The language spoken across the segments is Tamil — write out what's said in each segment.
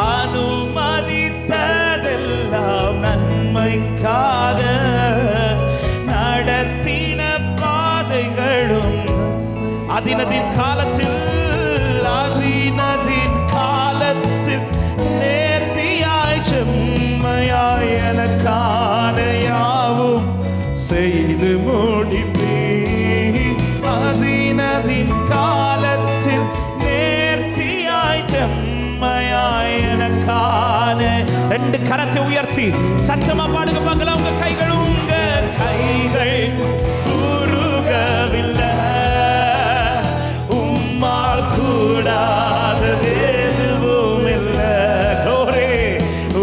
அனுமதித்ததெல்லாம் நன்மைக்காக, நடத்தின பாதைகளும் அதினதின் காலத்தில் நேர்த்தியாய் செம்மையாய் எனக்கான யாவும் செய்து முடிப்பீர். அதினதின் காலத்தில் நேர்த்தியாய் செம்மையாய் எனக்கான. ரெண்டு கரத்தை உயர்த்தி சத்தமா பாடுங்க பார்க்கலாம். உங்க கைகள் குறுகவில்லை, உம்மால் கூடாதது எதுவும் இல்லை.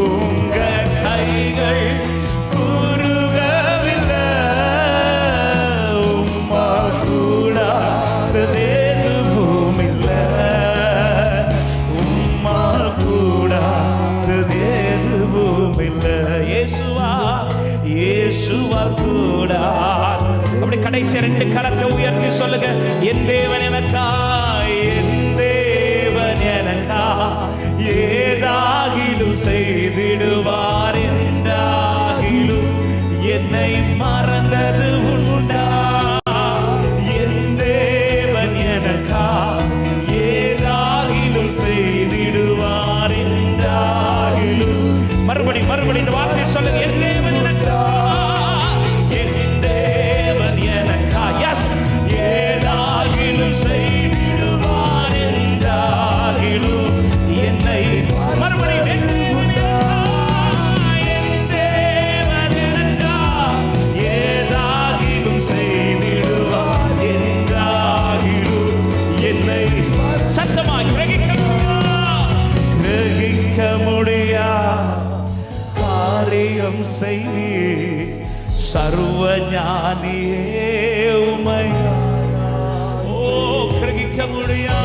உங்க கைகள் குறுகவில்லை, உம்மால் கூடாதது எதுவும் இல்லை, உம்மால் கூடாதது எதுவும் இல்லை. இயேசுவால் கூடா. அப்படி கடைசி ரெண்டு கரத்தை உயர்த்தி சொல்லுங்க. என் தேவன் எனக்கா, என் தேவன் எனக்கா ஏதாகிலும் செய்திடுவார் என்றாகிலும் என்னை மறந்தது உண்டா. என் தேவன் எனக்கா ஏதாகிலும் செய்திடுவார் என்றாகிலும். மறுபடி இந்த வார்த்தை சொல்லுங்க. என் தேவன் எனக்கா, என் தேவன் எனக்கா எஸ் ஏதாகிலும் செய்திடுவார் என்றாகிலும் என்னை. மறுபடி என் தேவன் எனக்கா ஏதாகிலும் செய்திடுவார் என்றாகிலும் என்னை. சத்தமாய் கிரகிக்க முடியா காரியம் செய்வீர் சர்வ ஞானியே உம்மை. ஓ கிரகிக்க முடியா